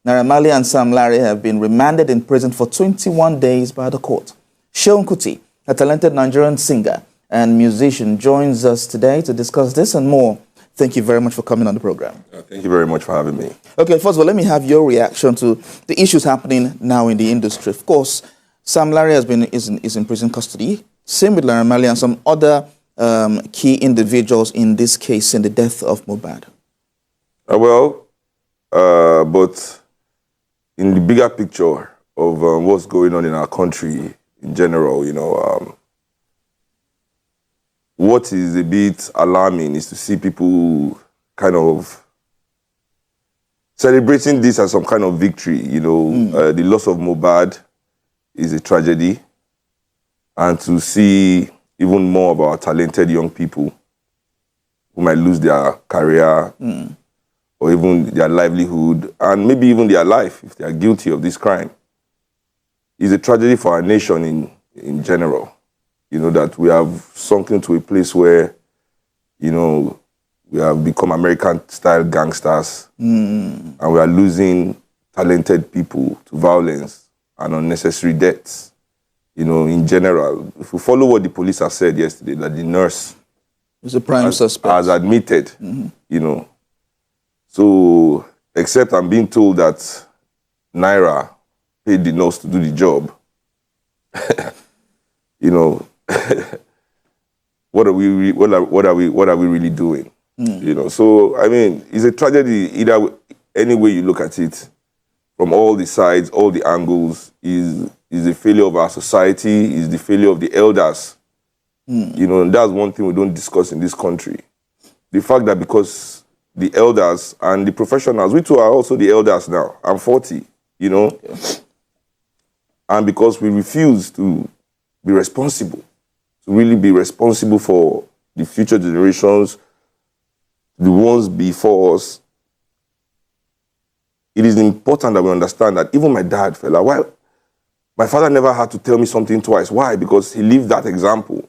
Naira Marley and Sam Larry have been remanded in prison for 21 days by the court. S0Ckïng Kuti, a talented Nigerian singer and musician, joins us today to discuss this and more. Thank you very much for coming on the program. Thank you very much for having me. Okay, first of all, let me have your reaction to the issues happening now in the industry. Of course, Sam Larry is in prison custody. Same with Naira Marley and some other key individuals in this case in the death of Mohbad. But in the bigger picture of what's going on in our country in general, what is a bit alarming is to see people kind of celebrating this as some kind of victory. The loss of Mohbad is a tragedy. And to see even more of our talented young people who might lose their career or even their livelihood and maybe even their life if they are guilty of this crime is a tragedy for our nation in general. That we have sunk into a place where, we have become American-style gangsters and we are losing talented people to violence and unnecessary deaths. In general, if we follow what the police have said yesterday, that the nurse is a prime suspect has admitted, So, except I'm being told that Naira paid the nurse to do the job, what are we really doing? So I mean, it's a tragedy any way you look at it, from all the sides, all the angles. Is the failure of our society, is the failure of the elders. And that's one thing we don't discuss in this country. The fact that because the elders and the professionals, we too are also the elders now. I'm 40, and because we refuse to be responsible, to really be responsible for the future generations, the ones before us, it is important that we understand that even my dad, my father never had to tell me something twice. Why? Because he lived that example.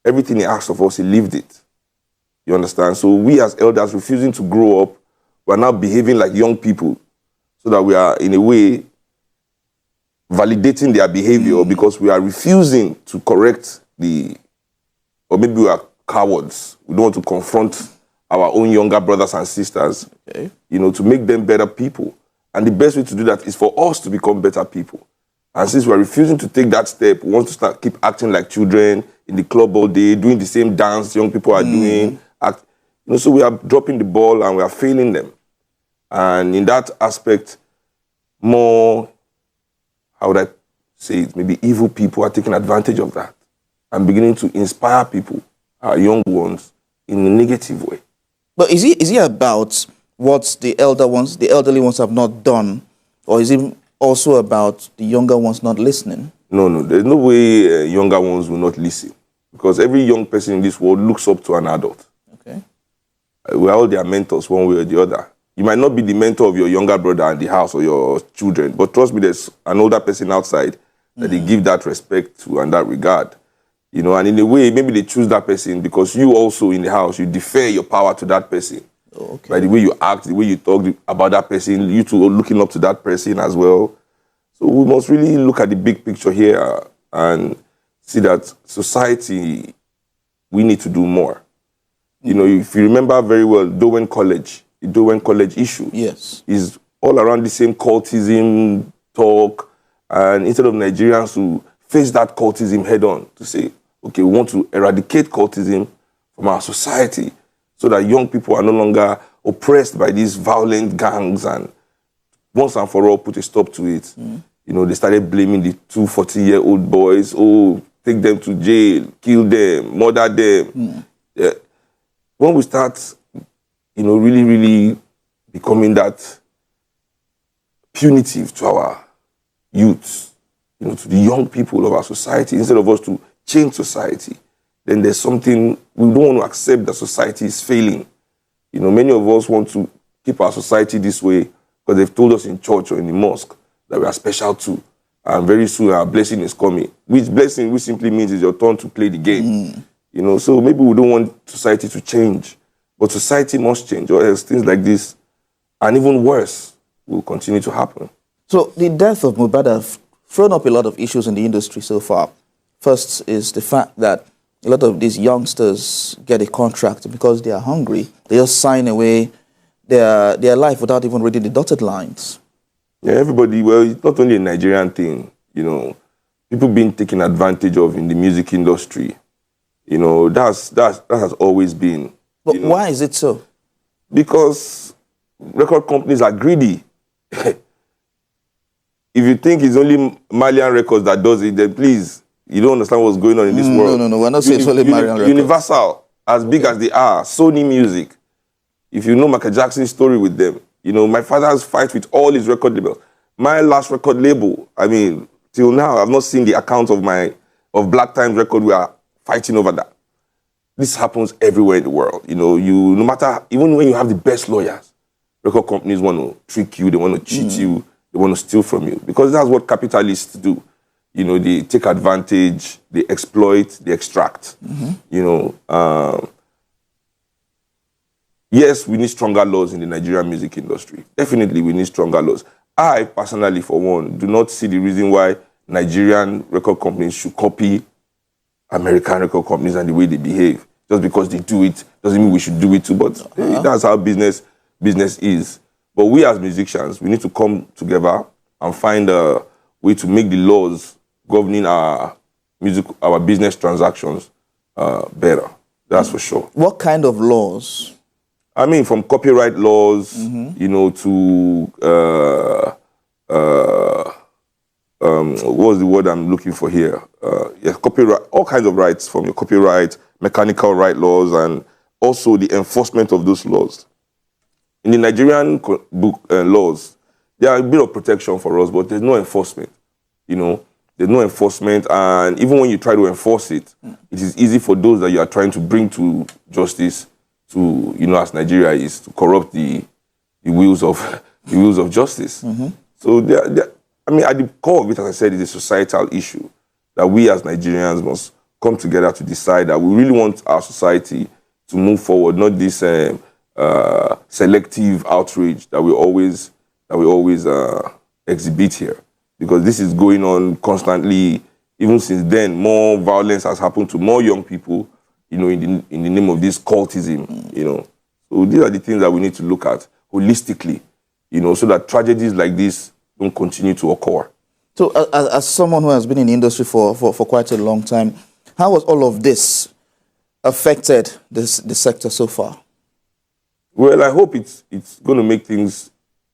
Everything he asked of us, he lived it. You understand? So we as elders refusing to grow up, we are now behaving like young people so that we are, in a way, validating their behavior because we are refusing to correct or maybe we are cowards. We don't want to confront our own younger brothers and sisters, to make them better people. And the best way to do that is for us to become better people. And since we're refusing to take that step, we want to keep acting like children in the club all day, doing the same dance young people are doing. So we are dropping the ball and we are failing them. And in that aspect, more, how would I say it, maybe evil people are taking advantage of that and beginning to inspire people, our young ones, in a negative way. But is it about what the elderly ones have not done, or is it also about the younger ones not listening? No. There's no way younger ones will not listen. Because every young person in this world looks up to an adult. Okay. We're all their mentors one way or the other. You might not be the mentor of your younger brother in the house or your children, but trust me, there's an older person outside that they give that respect to and that regard. And in a way, maybe they choose that person because you also in the house, you defer your power to that person. Okay. By the way you act, the way you talk about that person, you two are looking up to that person as well. So we must really look at the big picture here and see that society, we need to do more. If you remember very well, the Dowen College issue is all around the same cultism talk. And instead of Nigerians who face that cultism head on to say, okay, we want to eradicate cultism from our society so that young people are no longer oppressed by these violent gangs and once and for all put a stop to it. They started blaming the 40-year-old boys, take them to jail, kill them, murder them. When we start, really, really becoming that punitive to our youths, to the young people of our society, instead of us to change society, then there's something, we don't want to accept that society is failing. Many of us want to keep our society this way because they've told us in church or in the mosque that we are special too. And very soon our blessing is coming. Which simply means it's your turn to play the game. So maybe we don't want society to change, but society must change, or else things like this, and even worse, will continue to happen. So the death of Mohbad have thrown up a lot of issues in the industry so far. First is the fact that a lot of these youngsters get a contract because they are hungry. They just sign away their life without even reading the dotted lines. Yeah, everybody, well, it's not only a Nigerian thing, you know, people being taken advantage of in the music industry. You know, that has always been. But you know, why is it so? Because record companies are greedy. If you think it's only Malian Records that does it, then please, you don't understand what's going on in this world. No, we're not saying it's only Malian Records. Universal, as big as they are, Sony Music. If you know Michael Jackson's story with them, you know, my father's fight with all his record labels. My last record label, I mean, till now, I've not seen the account of Black Times record. We are fighting over that. This happens everywhere in the world. You know, no matter, even when you have the best lawyers, record companies want to trick you, they want to cheat you, they want to steal from you. Because that's what capitalists do. You know, they take advantage, they exploit, they extract. You know, yes, we need stronger laws in the Nigerian music industry. Definitely, we need stronger laws. I, personally, for one, do not see the reason why Nigerian record companies should copy American record companies and the way they behave. Just because they do it doesn't mean we should do it too, but that's how business is. But we as musicians, we need to come together and find a way to make the laws governing our business transactions better. That's for sure. What kind of laws? I mean, from copyright laws, you know, to what's the word I'm looking for here? Yeah, copyright, all kinds of rights, from your copyright, mechanical right laws, and also the enforcement of those laws. In the Nigerian laws, there are a bit of protection for us, but there's no enforcement. You know, there's no enforcement, and even when you try to enforce it, it is easy for those that you are trying to bring to justice to, you know, as Nigeria is, to corrupt the wheels of justice. So I mean, at the core of it, as I said, is a societal issue that we as Nigerians must come together to decide that we really want our society to move forward, not this selective outrage that we always exhibit here. Because this is going on constantly. Even since then, more violence has happened to more young people, you know, in the name of this cultism, you know. So these are the things that we need to look at holistically, you know, so that tragedies like this don't continue to occur. So as someone who has been in the industry for quite a long time, how has all of this affected the sector so far? Well, I hope it's going to make things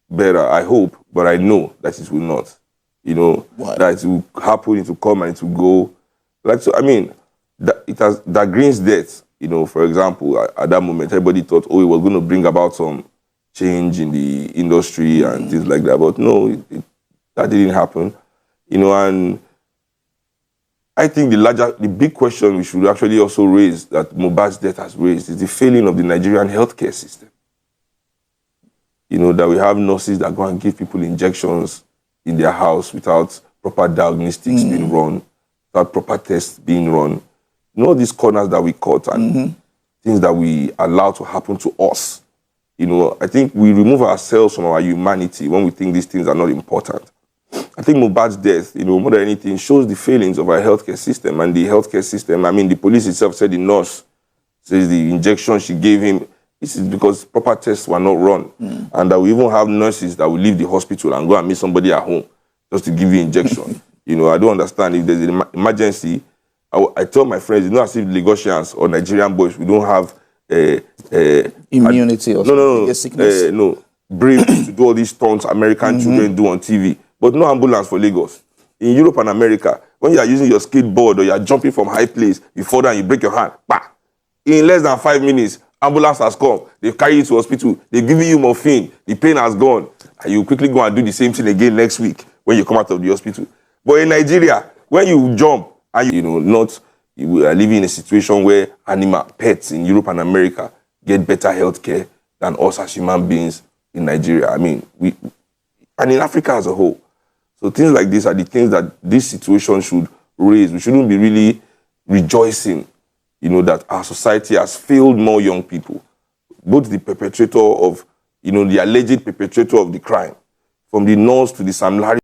better. I hope, but I know that it will not. You know, that it will happen, it will come and it will go. Like, so, I mean, that Green's death, you know, for example, at that moment, everybody thought, oh, it was going to bring about some change in the industry and things like that. But no, that didn't happen. You know, and I think the big question we should actually also raise, that Mohbad's death has raised, is the failing of the Nigerian healthcare system. You know, that we have nurses that go and give people injections in their house without proper diagnostics being run, without proper tests being run. You know, these corners that we cut and things that we allow to happen to us. You know, I think we remove ourselves from our humanity when we think these things are not important. I think Mohbad's death, you know, more than anything, shows the failings of our healthcare system. And the healthcare system, I mean, the police itself said the nurse says the injection she gave him, this is because proper tests were not run. And that we even have nurses that will leave the hospital and go and meet somebody at home just to give you injection. You know, I don't understand. If there's an emergency, I tell my friends, it's not as if Lagosians or Nigerian boys, we don't have immunity or no, brave to do all these stunts American children do on TV. But no ambulance for Lagos. In Europe and America, when you are using your skateboard or you are jumping from high place, you fall down, you break your hand, bah! In less than 5 minutes, ambulance has come. They've carried you to hospital. They've given you morphine. The pain has gone. And you quickly go and do the same thing again next week when you come out of the hospital. But in Nigeria, when you jump, and you are living in a situation where pets in Europe and America get better health care than us as human beings in Nigeria. I mean, and in Africa as a whole. So things like this are the things that this situation should raise. We shouldn't be really rejoicing, you know, that our society has failed more young people. Both the perpetrator of, you know, the alleged perpetrator of the crime, from the nurse to the Sam Larry.